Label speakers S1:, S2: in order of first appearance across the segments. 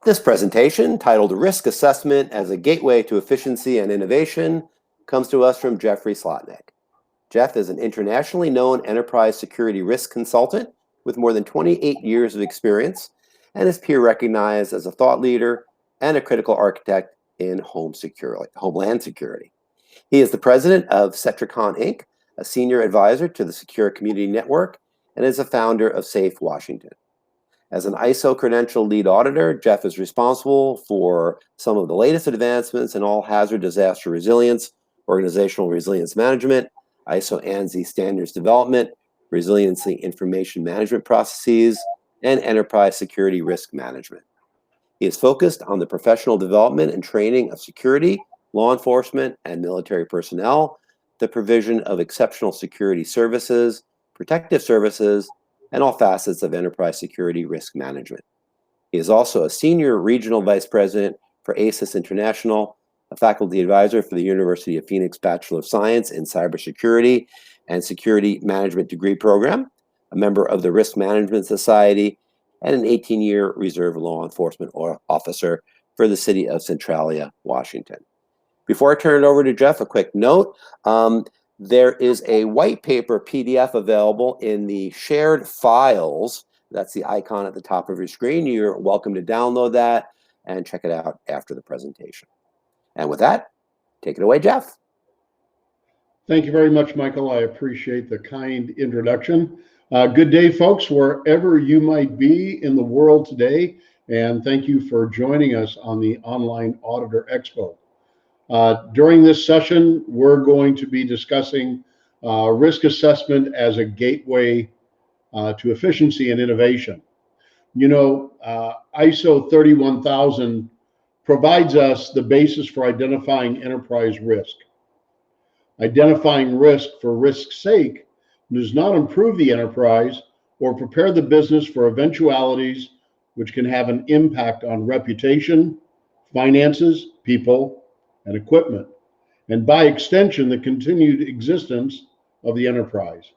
S1: This presentation, titled Risk Assessment as a Gateway to Efficiency and Innovation, comes to us from Jeffrey Slotnick. Jeff is an internationally known enterprise security risk consultant with more than 28 years of experience and is peer recognized as a thought leader and a critical architect in homeland security. He is the president of Cetricon Inc., a senior advisor to the Secure Community Network, and is a founder of Safe Washington. As an ISO credentialed lead auditor, Jeff is responsible for some of the latest advancements in all hazard disaster resilience, organizational resilience management, ISO ANSI standards development, resiliency information management processes, and enterprise security risk management. He is focused on the professional development and training of security, law enforcement, and military personnel, the provision of exceptional security services, protective services, and all facets of enterprise security risk management. He is also a senior regional vice president for ASIS International, a faculty advisor for the University of Phoenix Bachelor of Science in Cybersecurity and Security Management degree program, a member of the Risk Management Society, and an 18-year reserve law enforcement officer for the city of Centralia, Washington. Before I turn it over to Jeff, a quick note. There is a white paper PDF available in the shared files. That's the icon at the top of your screen. You're welcome to download that and check it out after the presentation. And with that, take it away, Jeff.
S2: Thank you very much, Michael. I appreciate the kind introduction. Good day, folks, wherever you might be in the world today. And thank you for joining us on the Online Auditor Expo. During this session, we're going to be discussing risk assessment as a gateway to efficiency and innovation. You know, ISO 31000 provides us the basis for identifying enterprise risk. Identifying risk for risk's sake does not improve the enterprise or prepare the business for eventualities which can have an impact on reputation, finances, people, and equipment, and by extension, the continued existence of the enterprise.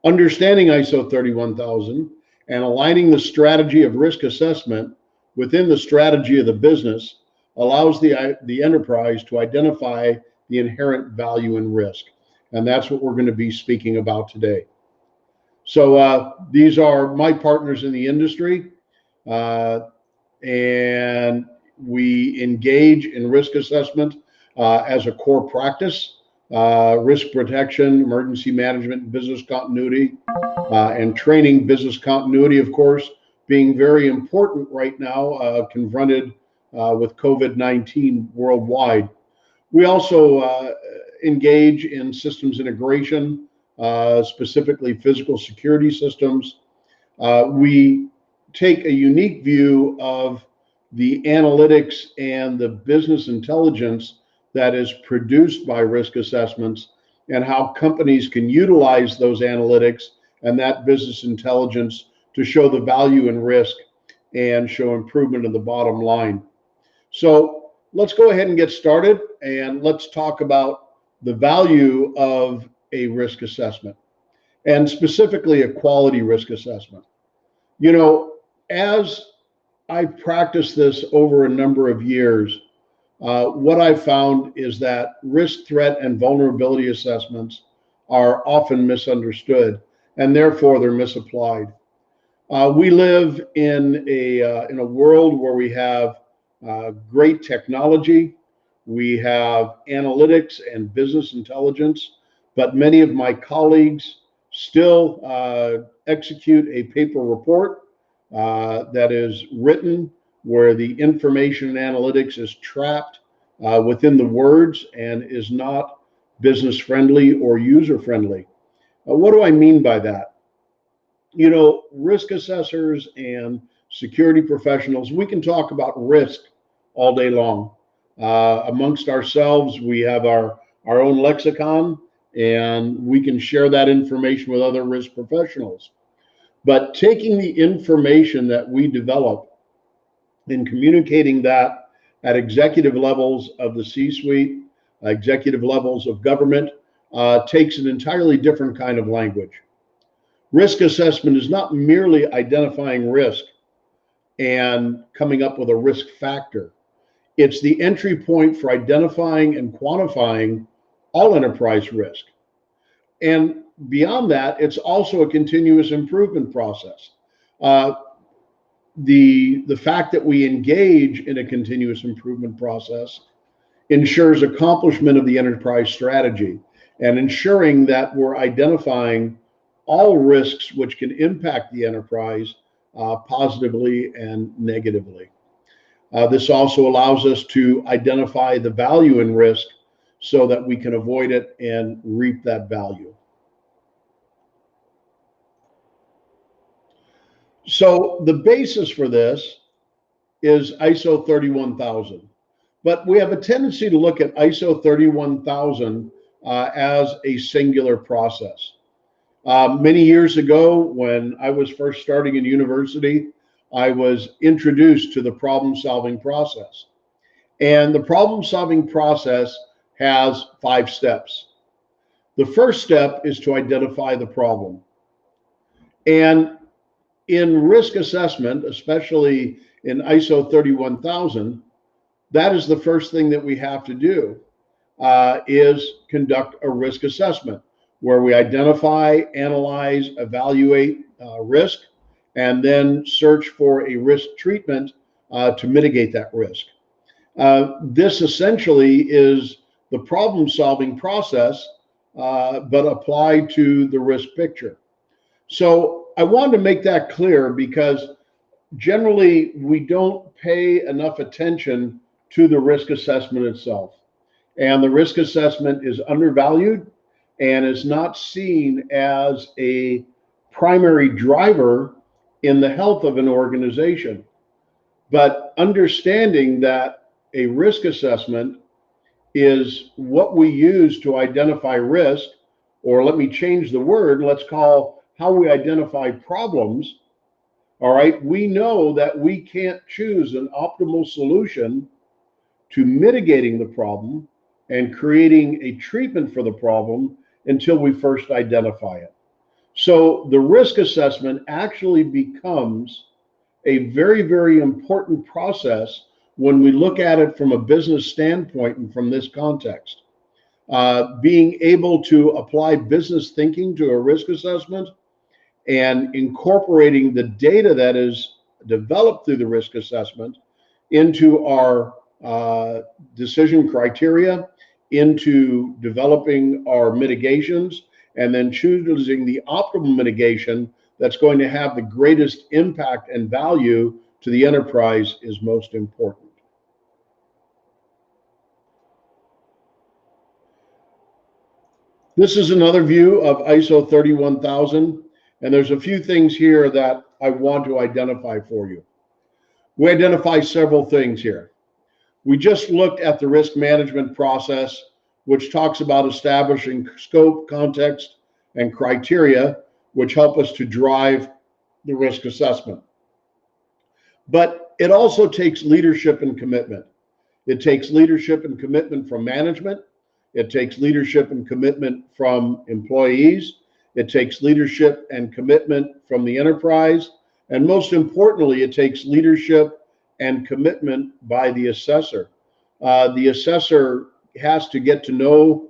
S2: Understanding ISO 31000 and aligning the strategy of risk assessment within the strategy of the business allows the enterprise to identify the inherent value in risk. And that's what we're going to be speaking about today. So these are my partners in the industry, and we engage in risk assessment as a core practice, risk protection, emergency management, business continuity, and training business continuity, of course, being very important right now, confronted with COVID-19 worldwide. We also engage in systems integration, specifically physical security systems. We take a unique view of the analytics and the business intelligence that is produced by risk assessments and how companies can utilize those analytics and that business intelligence to show the value in risk and show improvement in the bottom line. So let's go ahead and get started, and let's talk about the value of a risk assessment, and specifically a quality risk assessment. You know, as I practiced this over a number of years, what I found is that risk, threat, and vulnerability assessments are often misunderstood, and therefore they're misapplied. We live in a world where we have great technology, we have analytics and business intelligence, but many of my colleagues still execute a paper report that is written where the information and analytics is trapped within the words and is not business friendly or user friendly. What do I mean by that? You know, risk assessors and security professionals, we can talk about risk all day long. Amongst ourselves, we have our own lexicon, and we can share that information with other risk professionals. But taking the information that we develop and communicating that at executive levels of the C-suite, executive levels of government, takes an entirely different kind of language. Risk assessment is not merely identifying risk, and coming up with a risk factor. It's the entry point for identifying and quantifying all enterprise risk. And beyond that, it's also a continuous improvement process. Uh, the fact that we engage in a continuous improvement process ensures accomplishment of the enterprise strategy and ensuring that we're identifying all risks which can impact the enterprise positively and negatively. This also allows us to identify the value in risk so that we can avoid it and reap that value. So the basis for this is ISO 31000. But we have a tendency to look at ISO 31000 as a singular process. Many years ago, when I was first starting in university, I was introduced to the problem-solving process. And the problem-solving process has 5 steps. The first step is to identify the problem. And in risk assessment, especially in ISO 31000, that is the first thing that we have to do, is conduct a risk assessment where we identify, analyze, evaluate risk, and then search for a risk treatment to mitigate that risk. This essentially is the problem-solving process, but applied to the risk picture. So I wanted to make that clear because generally we don't pay enough attention to the risk assessment itself. And the risk assessment is undervalued and is not seen as a primary driver in the health of an organization. But understanding that a risk assessment is what we use to identify risk, or let me change the word, let's call how we identify problems. All right, we know that we can't choose an optimal solution to mitigating the problem and creating a treatment for the problem until we first identify it. So the risk assessment actually becomes a very, very important process when we look at it from a business standpoint and from this context. Being able to apply business thinking to a risk assessment and incorporating the data that is developed through the risk assessment into our decision criteria, into developing our mitigations, and then choosing the optimal mitigation that's going to have the greatest impact and value to the enterprise is most important. This is another view of ISO 31000, and there's a few things here that I want to identify for you. We identify several things here. We just looked at the risk management process, which talks about establishing scope, context, and criteria, which help us to drive the risk assessment. But it also takes leadership and commitment. It takes leadership and commitment from management. It takes leadership and commitment from employees. It takes leadership and commitment from the enterprise. And most importantly, it takes leadership and commitment by the assessor. The assessor has to get to know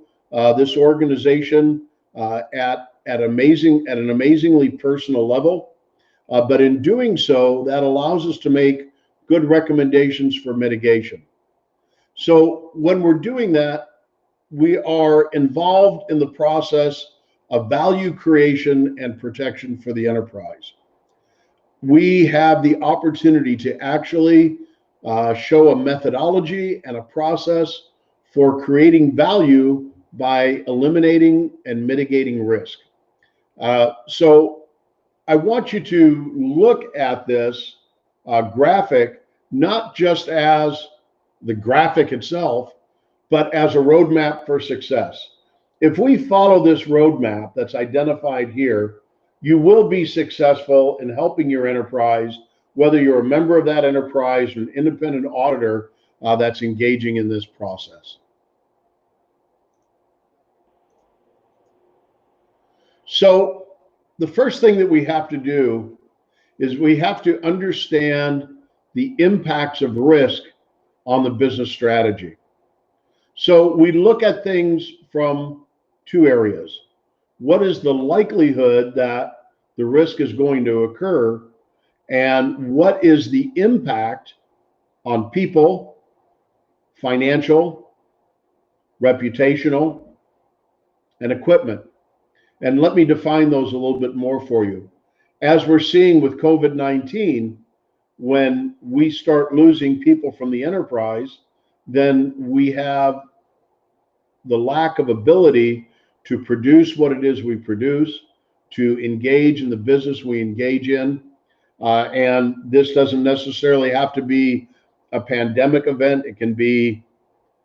S2: this organization at an amazingly personal level. But in doing so, that allows us to make good recommendations for mitigation. So when we're doing that, we are involved in the process of value creation and protection for the enterprise. We have the opportunity to actually show a methodology and a process for creating value by eliminating and mitigating risk. So I want you to look at this graphic not just as the graphic itself, but as a roadmap for success. If we follow this roadmap that's identified here, you will be successful in helping your enterprise, whether you're a member of that enterprise or an independent auditor that's engaging in this process. So the first thing that we have to do is we have to understand the impacts of risk on the business strategy. So we look at things from two areas. What is the likelihood that the risk is going to occur, and what is the impact on people, financial, reputational, and equipment? And let me define those a little bit more for you. As we're seeing with COVID-19, when we start losing people from the enterprise, then we have the lack of ability to produce what it is we produce, to engage in the business we engage in. And this doesn't necessarily have to be a pandemic event. It can be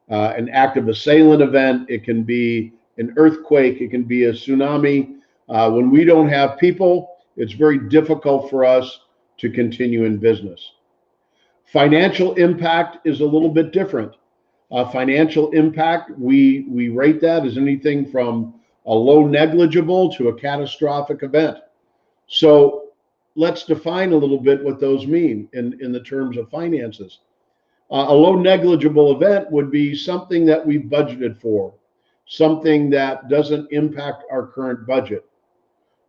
S2: an active assailant event. It can be an earthquake. It can be a tsunami. When we don't have people, it's very difficult for us to continue in business. Financial impact is a little bit different. Financial impact, we rate that as anything from a low negligible to a catastrophic event. So let's define a little bit what those mean in the terms of finances. A low negligible event would be something that we budgeted for, something that doesn't impact our current budget.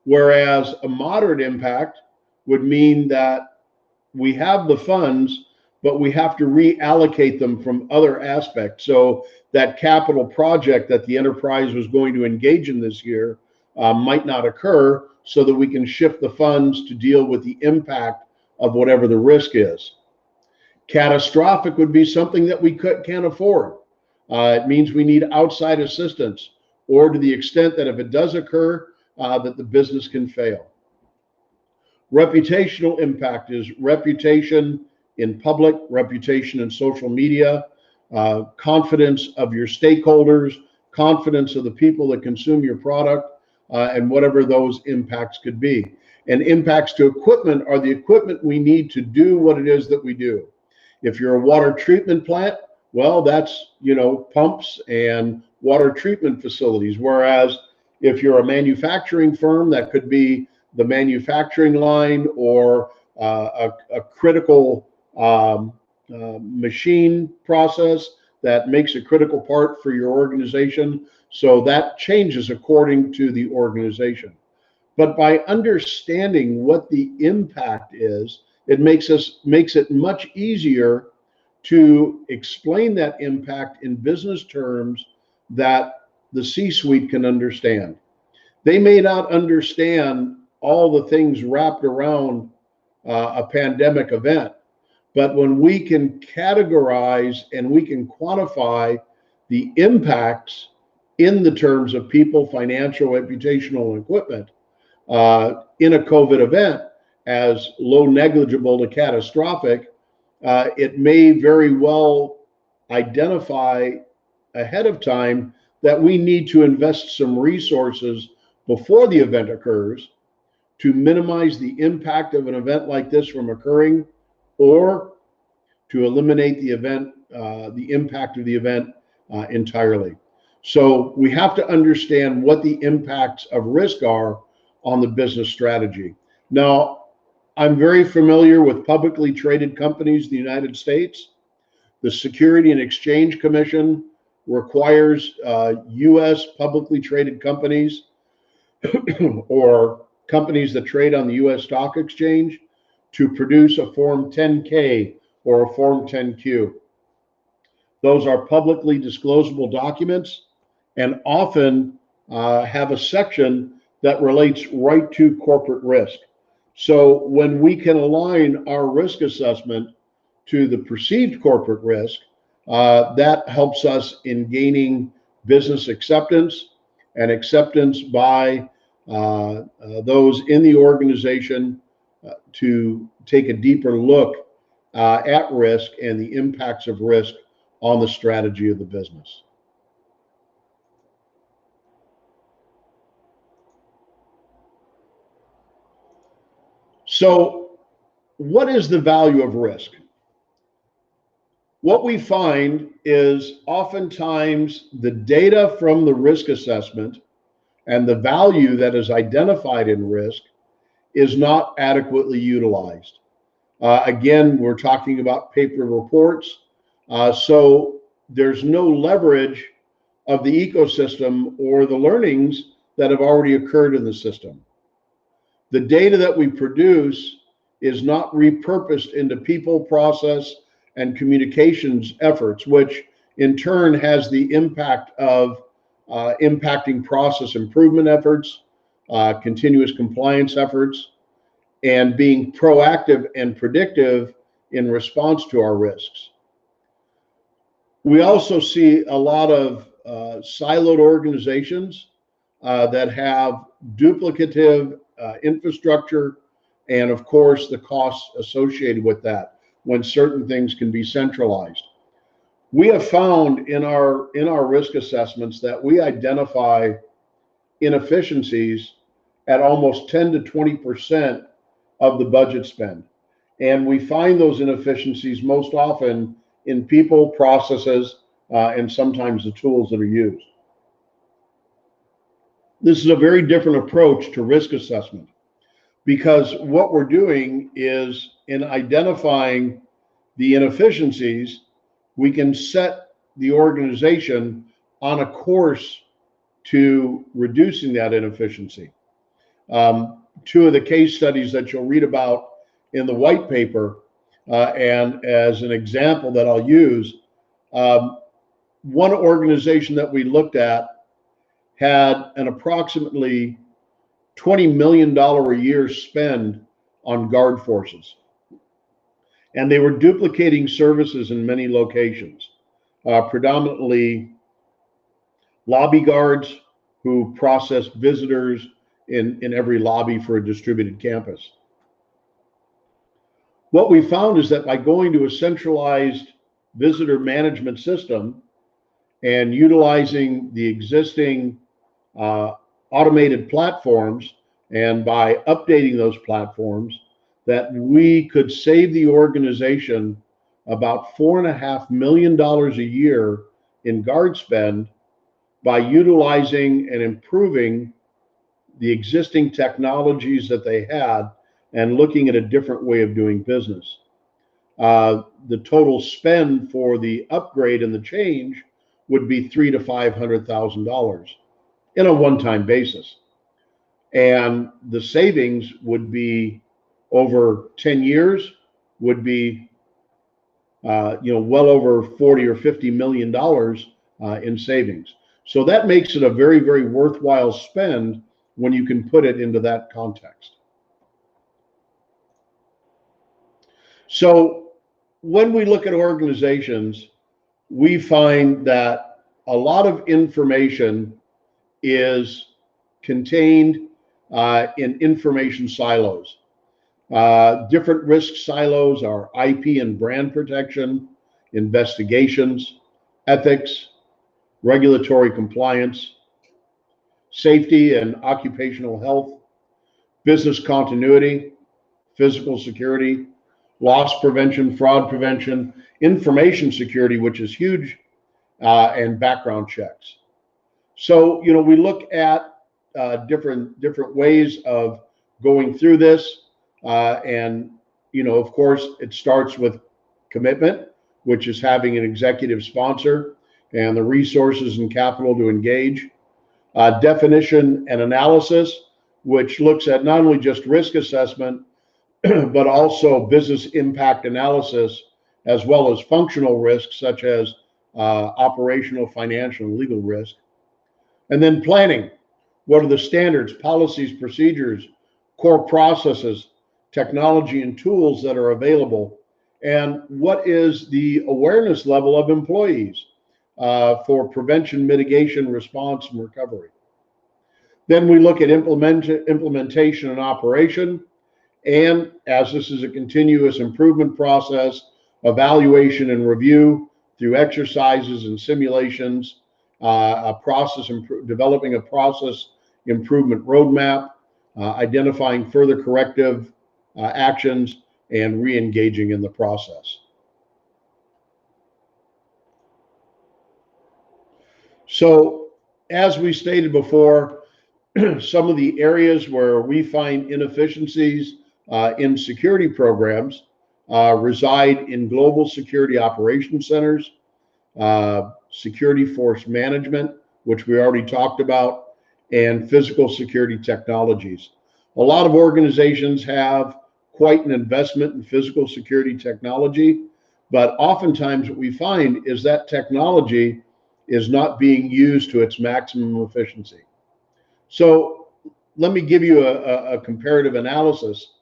S2: Whereas a moderate impact would mean that we have the funds, but we have to reallocate them from other aspects. So that capital project that the enterprise was going to engage in this year might not occur, so that we can shift the funds to deal with the impact of whatever the risk is. Catastrophic would be something that we can't afford. It means we need outside assistance, or to the extent that if it does occur, that the business can fail. Reputational impact is reputation in public, reputation in social media, confidence of your stakeholders, confidence of the people that consume your product, and whatever those impacts could be. And impacts to equipment are the equipment we need to do what it is that we do. If you're a water treatment plant, well, that's, pumps and water treatment facilities. Whereas if you're a manufacturing firm, that could be the manufacturing line or a critical machine process that makes a critical part for your organization. So that changes according to the organization. But by understanding what the impact is, it makes it much easier to explain that impact in business terms that the C-suite can understand. They may not understand all the things wrapped around a pandemic event, but when we can categorize and we can quantify the impacts in the terms of people, financial, reputational, and equipment in a COVID event as low negligible to catastrophic, it may very well identify ahead of time that we need to invest some resources before the event occurs to minimize the impact of an event like this from occurring, or to eliminate the event, the impact of the event entirely. So we have to understand what the impacts of risk are on the business strategy. Now, I'm very familiar with publicly traded companies in the United States. The Security and Exchange Commission requires U.S. publicly traded companies or companies that trade on the U.S. Stock Exchange to produce a Form 10K or a Form 10Q. Those are publicly disclosable documents and often have a section that relates right to corporate risk. So when we can align our risk assessment to the perceived corporate risk, that helps us in gaining business acceptance and acceptance by those in the organization to take a deeper look at risk and the impacts of risk on the strategy of the business. So what is the value of risk? What we find is oftentimes the data from the risk assessment and the value that is identified in risk is not adequately utilized. Again, we're talking about paper reports, so there's no leverage of the ecosystem or the learnings that have already occurred in the system. The data that we produce is not repurposed into people, process, and communications efforts, which in turn has the impact of impacting process improvement efforts, continuous compliance efforts, and being proactive and predictive in response to our risks. We also see a lot of siloed organizations that have duplicative infrastructure, and of course the costs associated with that when certain things can be centralized. We have found in our risk assessments that we identify inefficiencies at almost 10 to 20% of the budget spend. And we find those inefficiencies most often in people, processes, and sometimes the tools that are used. This is a very different approach to risk assessment, because what we're doing is, in identifying the inefficiencies, we can set the organization on a course to reducing that inefficiency. Two of the case studies that you'll read about in the white paper, and as an example that I'll use, one organization that we looked at had an approximately $20 million a year spend on guard forces. And they were duplicating services in many locations, predominantly lobby guards who process visitors in every lobby for a distributed campus. What we found is that by going to a centralized visitor management system and utilizing the existing automated platforms, and by updating those platforms, that we could save the organization about $4.5 million a year in guard spend by utilizing and improving the existing technologies that they had and looking at a different way of doing business. The total spend for the upgrade and the change would be $300,000 to $500,000 in a one-time basis. And the savings would be over 10 years, would be well over 40 or $50 million in savings. So that makes it a very, very worthwhile spend when you can put it into that context. So when we look at organizations, we find that a lot of information is contained in information silos. Different risk silos are IP and brand protection, investigations, ethics, regulatory compliance, safety and occupational health, business continuity, physical security, loss prevention, fraud prevention, information security, which is huge, and background checks. So, we look at different ways of going through this, and of course, it starts with commitment, which is having an executive sponsor and the resources and capital to engage. Definition and analysis, which looks at not only just risk assessment, but also business impact analysis, as well as functional risks such as operational, financial, and legal risk. And then planning. What are the standards, policies, procedures, core processes, technology, and tools that are available? And what is the awareness level of employees for prevention, mitigation, response, and recovery? Then we look at implementation and operation. And as this is a continuous improvement process, evaluation and review through exercises and simulations, developing a process improvement roadmap, identifying further corrective actions, and re-engaging in the process. So, as we stated before, some of the areas where we find inefficiencies in security programs reside in global security operations centers, security force management, which we already talked about, and physical security technologies. A lot of organizations have quite an investment in physical security technology, but oftentimes what we find is that technology is not being used to its maximum efficiency. So let me give you a comparative analysis.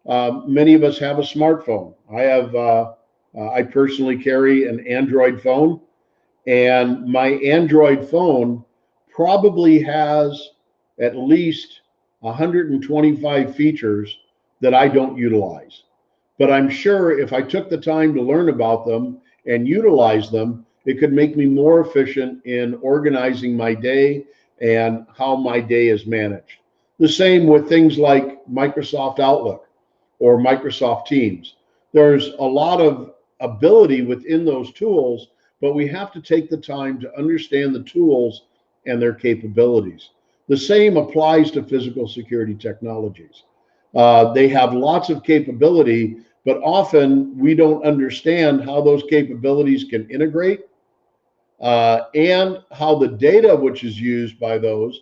S2: Many of us have a smartphone. I personally carry an Android phone, and my Android phone probably has at least 125 features that I don't utilize. But I'm sure if I took the time to learn about them and utilize them, it could make me more efficient in organizing my day and how my day is managed. The same with things like Microsoft Outlook or Microsoft Teams. There's a lot of ability within those tools, but we have to take the time to understand the tools and their capabilities. The same applies to physical security technologies. They have lots of capability, but often we don't understand how those capabilities can integrate and how the data which is used by those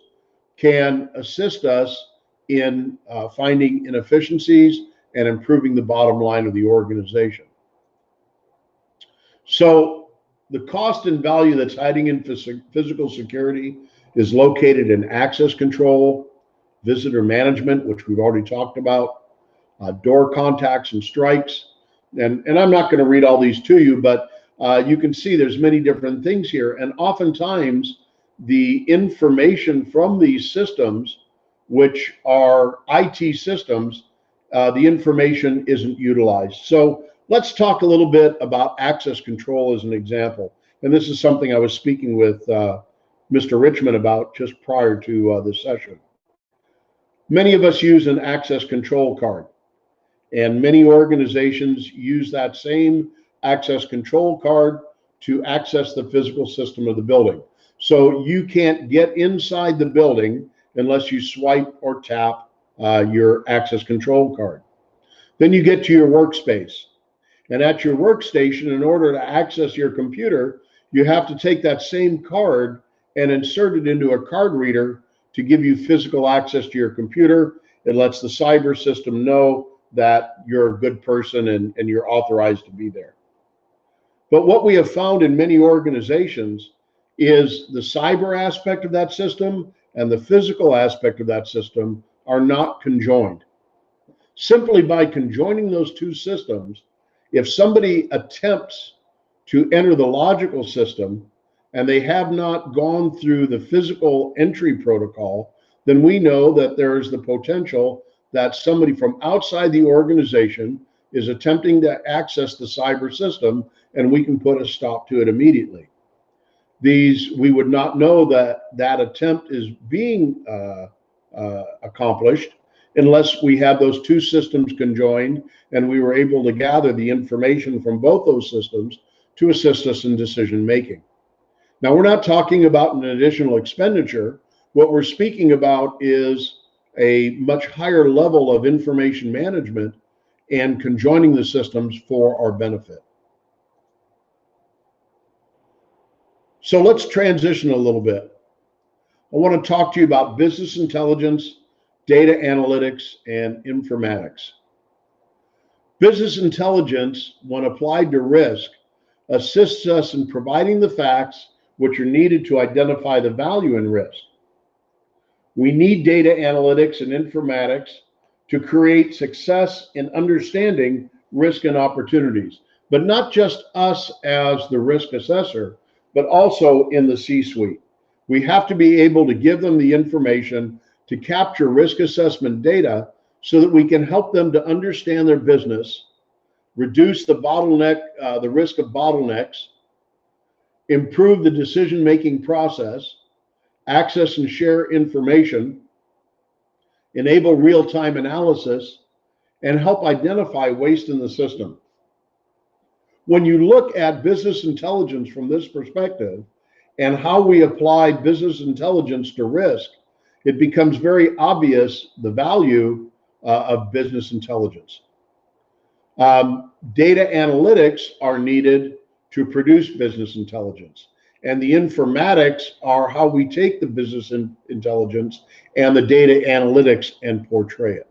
S2: can assist us in finding inefficiencies and improving the bottom line of the organization. So the cost and value that's hiding in physical security is located in access control, visitor management, which we've already talked about, door contacts and strikes. And I'm not going to read all these to you, but you can see there's many different things here. And oftentimes the information from these systems, which are IT systems, the information isn't utilized. So let's talk a little bit about access control as an example. And this is something I was speaking with Mr. Richmond about just prior to this session. Many of us use an access control card, and many organizations use that same access control card to access the physical system of the building. So you can't get inside the building unless you swipe or tap your access control card. Then you get to your workspace. And at your workstation, in order to access your computer, you have to take that same card and insert it into a card reader to give you physical access to your computer. It lets the cyber system know that you're a good person and you're authorized to be there. But what we have found in many organizations is the cyber aspect of that system and the physical aspect of that system are not conjoined. Simply by conjoining those two systems, if somebody attempts to enter the logical system and they have not gone through the physical entry protocol, then we know that there is the potential that somebody from outside the organization is attempting to access the cyber system, and we can put a stop to it immediately. We would not know that that attempt is being accomplished unless we have those two systems conjoined and we were able to gather the information from both those systems to assist us in decision making. Now, we're not talking about an additional expenditure. What we're speaking about is a much higher level of information management and conjoining the systems for our benefit. So let's transition a little bit. I want to talk to you about business intelligence, data analytics, and informatics. Business intelligence, when applied to risk, assists us in providing the facts which are needed to identify the value in risk. We need data analytics and informatics to create success in understanding risk and opportunities, but not just us as the risk assessor, but also in the C-suite. We have to be able to give them the information to capture risk assessment data so that we can help them to understand their business, reduce the risk of bottlenecks, improve the decision-making process, access and share information, enable real-time analysis, and help identify waste in the system. When you look at business intelligence from this perspective and how we apply business intelligence to risk, it becomes very obvious the value of business intelligence. Data analytics are needed to produce business intelligence. And the informatics are how we take the business intelligence and the data analytics and portray it.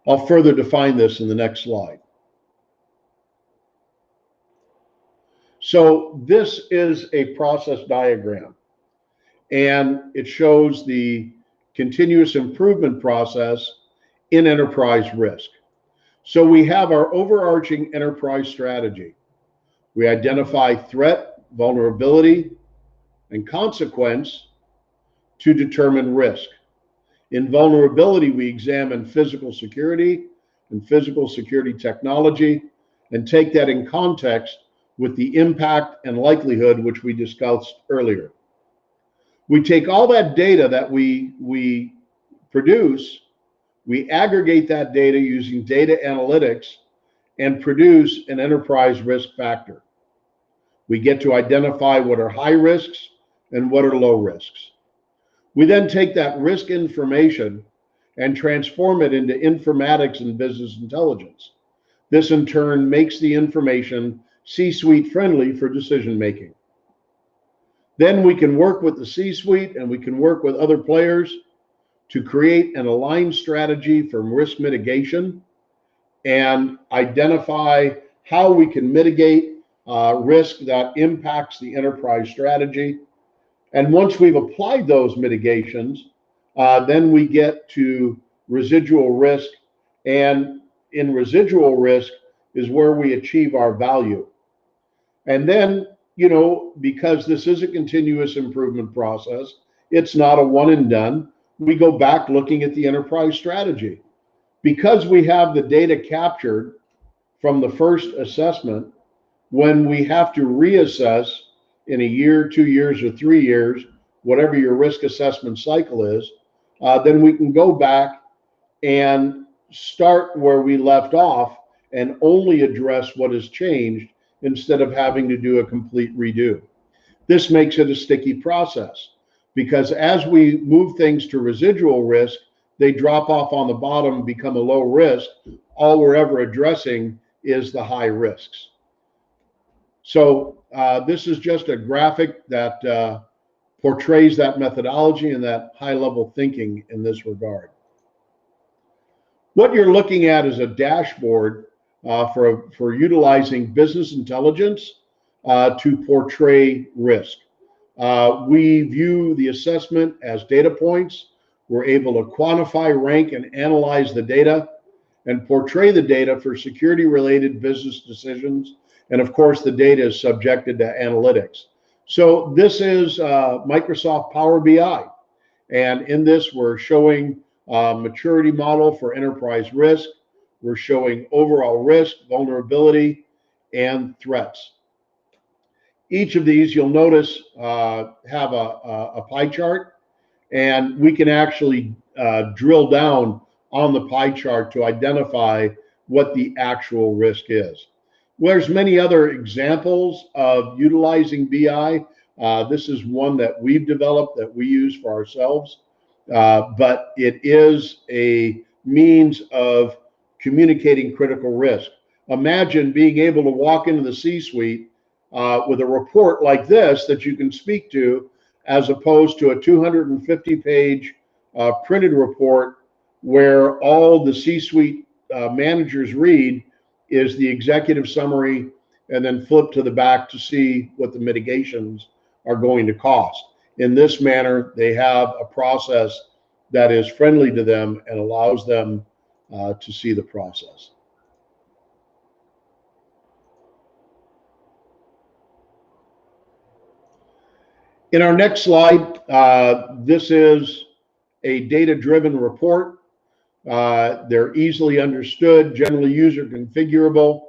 S2: I'll further define this in the next slide. So this is a process diagram, and it shows the continuous improvement process in enterprise risk. So we have our overarching enterprise strategy. We identify threat, vulnerability, and consequence to determine risk. In vulnerability, we examine physical security and physical security technology and take that in context with the impact and likelihood, which we discussed earlier. We take all that data that we produce, we aggregate that data using data analytics and produce an enterprise risk factor. We get to identify what are high risks and what are low risks. We then take that risk information and transform it into informatics and business intelligence. This in turn makes the information C-suite friendly for decision making. Then we can work with the C-suite and we can work with other players to create an aligned strategy for risk mitigation and identify how we can mitigate risk that impacts the enterprise strategy. And once we've applied those mitigations, then we get to residual risk. And in residual risk is where we achieve our value. And then, because this is a continuous improvement process, it's not a one and done. We go back looking at the enterprise strategy. Because we have the data captured from the first assessment, when we have to reassess in a year, 2 years, or 3 years, whatever your risk assessment cycle is, then we can go back and start where we left off and only address what has changed instead of having to do a complete redo. This makes it a sticky process because as we move things to residual risk, they drop off on the bottom, become a low risk. All we're ever addressing is the high risks. So this is just a graphic that portrays that methodology and that high-level thinking in this regard. What you're looking at is a dashboard for utilizing business intelligence to portray risk. We view the assessment as data points. We're able to quantify, rank, and analyze the data and portray the data for security-related business decisions. And of course, the data is subjected to analytics. So this is Microsoft Power BI. And in this, we're showing maturity model for enterprise risk. We're showing overall risk, vulnerability, and threats. Each of these, you'll notice, have a pie chart, and we can actually drill down on the pie chart to identify what the actual risk is. There's many other examples of utilizing BI. This is one that we've developed that we use for ourselves, but it is a means of communicating critical risk. Imagine being able to walk into the C-suite with a report like this that you can speak to, as opposed to a 250-page printed report where all the C-suite managers read is the executive summary and then flip to the back to see what the mitigations are going to cost. In this manner, they have a process that is friendly to them and allows them to see the process. In our next slide, this is a data-driven report. They're easily understood, generally user configurable.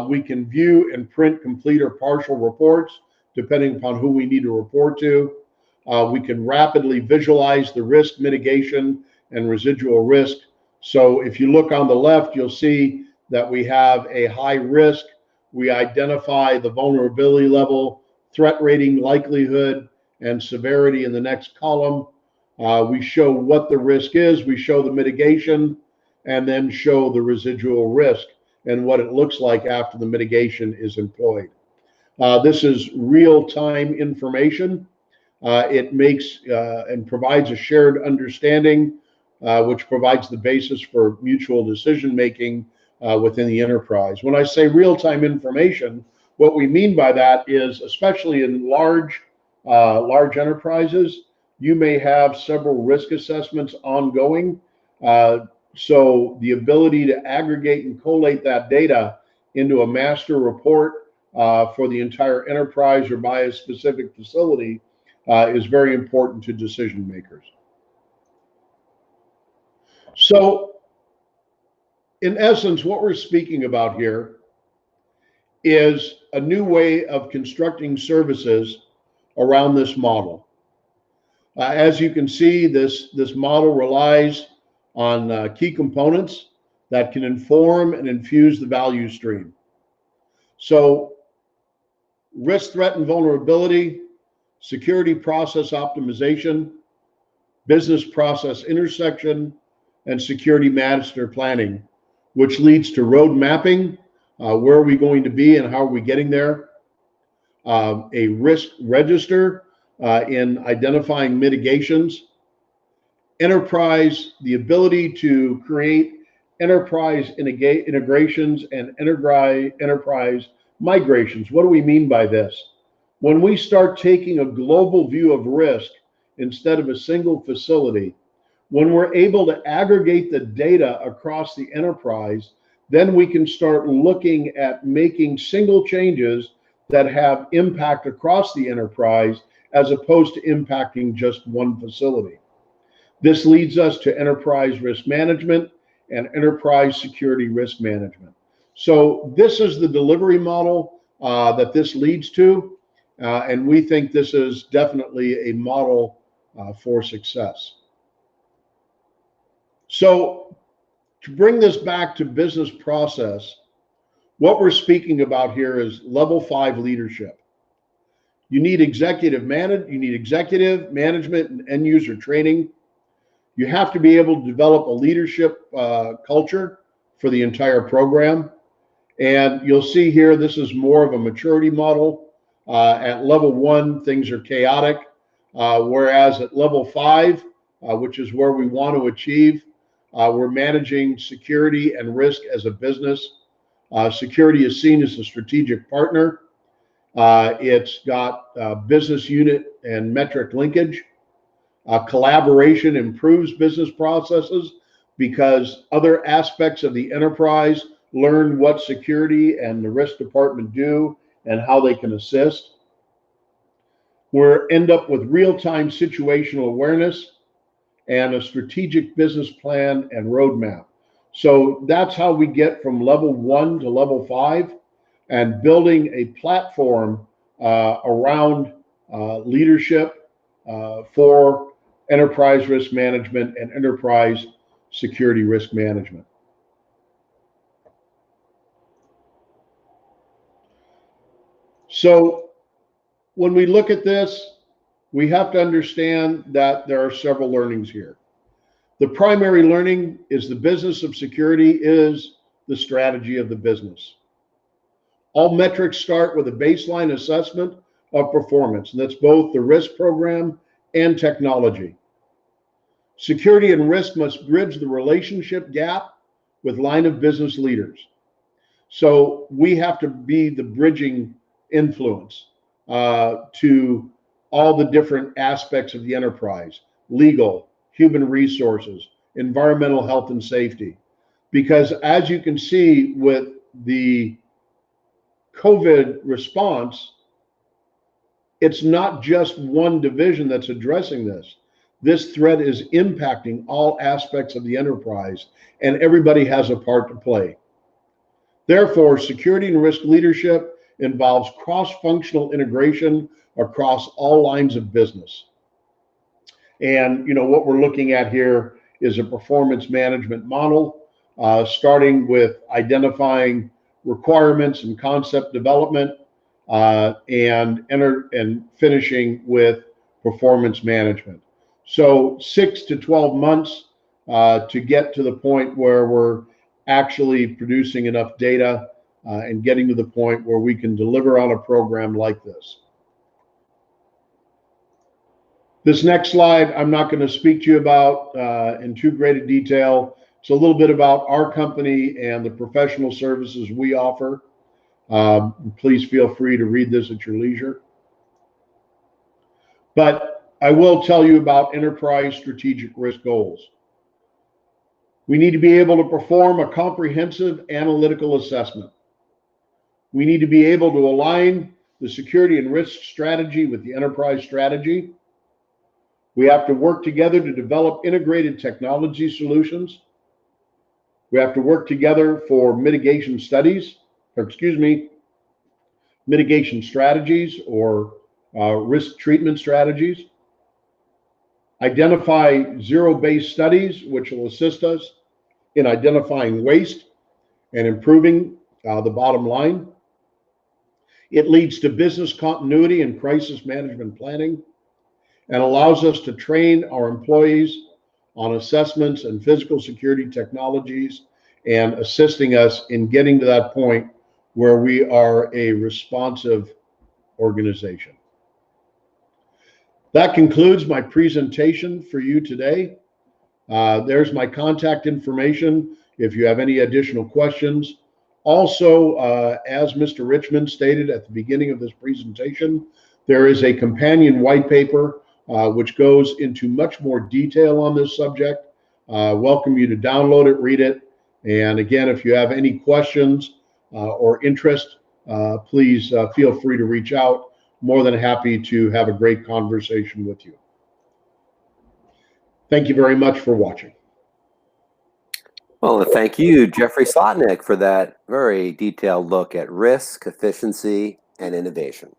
S2: We can view and print complete or partial reports depending upon who we need to report to. We can rapidly visualize the risk mitigation and residual risk. So if you look on the left, you'll see that we have a high risk. We identify the vulnerability level, threat rating, likelihood, and severity in the next column. We show what the risk is, we show the mitigation, and then show the residual risk and what it looks like after the mitigation is employed. This is real-time information. It makes and provides a shared understanding, which provides the basis for mutual decision-making within the enterprise. When I say real-time information, what we mean by that is, especially in large enterprises, you may have several risk assessments ongoing. So the ability to aggregate and collate that data into a master report for the entire enterprise or by a specific facility is very important to decision makers. So in essence, what we're speaking about here is a new way of constructing services around this model. As you can see, this model relies on key components that can inform and infuse the value stream. So risk, threat, and vulnerability, security process optimization, business process intersection, and security master planning, which leads to road mapping. Where are we going to be and how are we getting there? A risk register in identifying mitigations. Enterprise, the ability to create enterprise integrations and enterprise migrations. What do we mean by this? When we start taking a global view of risk instead of a single facility, when we're able to aggregate the data across the enterprise, then we can start looking at making single changes that have impact across the enterprise as opposed to impacting just one facility. This leads us to enterprise risk management and enterprise security risk management. So this is the delivery model that this leads to, and we think this is definitely a model for success. So to bring this back to business process, what we're speaking about here is level 5 leadership. You need executive management and end user training. You have to be able to develop a leadership culture for the entire program. And you'll see here, this is more of a maturity model. At level 1, things are chaotic, whereas at level 5, which is where we want to achieve, we're managing security and risk as a business. Security is seen as a strategic partner. It's got business unit and metric linkage. Collaboration improves business processes because other aspects of the enterprise learn what security and the risk department do and how they can assist. We end up with real-time situational awareness and a strategic business plan and roadmap. So that's how we get from level 1 to level 5, and building a platform around leadership for enterprise risk management and enterprise security risk management. So when we look at this, we have to understand that there are several learnings here. The primary learning is the business of security is the strategy of the business. All metrics start with a baseline assessment of performance, and that's both the risk program and technology. Security and risk must bridge the relationship gap with line of business leaders. So we have to be the bridging influence to all the different aspects of the enterprise: legal, human resources, environmental health and safety. Because as you can see with the COVID response, it's not just one division that's addressing this. This threat is impacting all aspects of the enterprise, and everybody has a part to play. Therefore, security and risk leadership involves cross-functional integration across all lines of business. And what we're looking at here is a performance management model, starting with identifying requirements and concept development, and finishing with performance management. So 6 to 12 months to get to the point where we're actually producing enough data and getting to the point where we can deliver on a program like this. This next slide, I'm not going to speak to you about in too great a detail. It's a little bit about our company and the professional services we offer. Please feel free to read this at your leisure. But I will tell you about enterprise strategic risk goals. We need to be able to perform a comprehensive analytical assessment. We need to be able to align the security and risk strategy with the enterprise strategy. We have to work together to develop integrated technology solutions. We have to work together for mitigation strategies or risk treatment strategies. Identify zero-based studies, which will assist us in identifying waste and improving the bottom line. It leads to business continuity and crisis management planning, and allows us to train our employees on assessments and physical security technologies, and assisting us in getting to that point where we are a responsive organization. That concludes my presentation for you today. There's my contact information if you have any additional questions. Also, as Mr. Richmond stated at the beginning of this presentation, there is a companion white paper which goes into much more detail on this subject. Welcome you to download it, read it. And again, if you have any questions or interest, please feel free to reach out. More than happy to have a great conversation with you. Thank you very much for watching.
S1: Well, thank you, Jeffrey Slotnick, for that very detailed look at risk, efficiency, and innovation.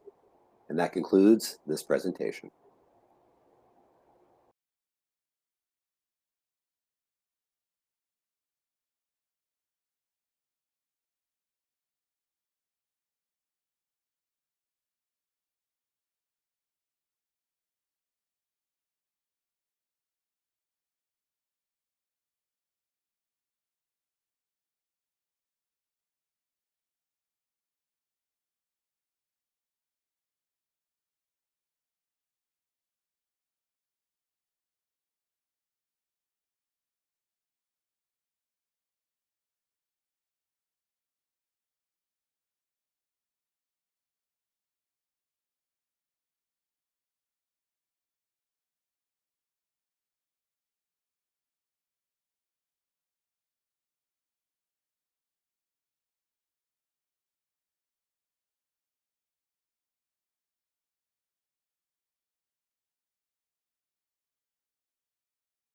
S1: And that concludes this presentation.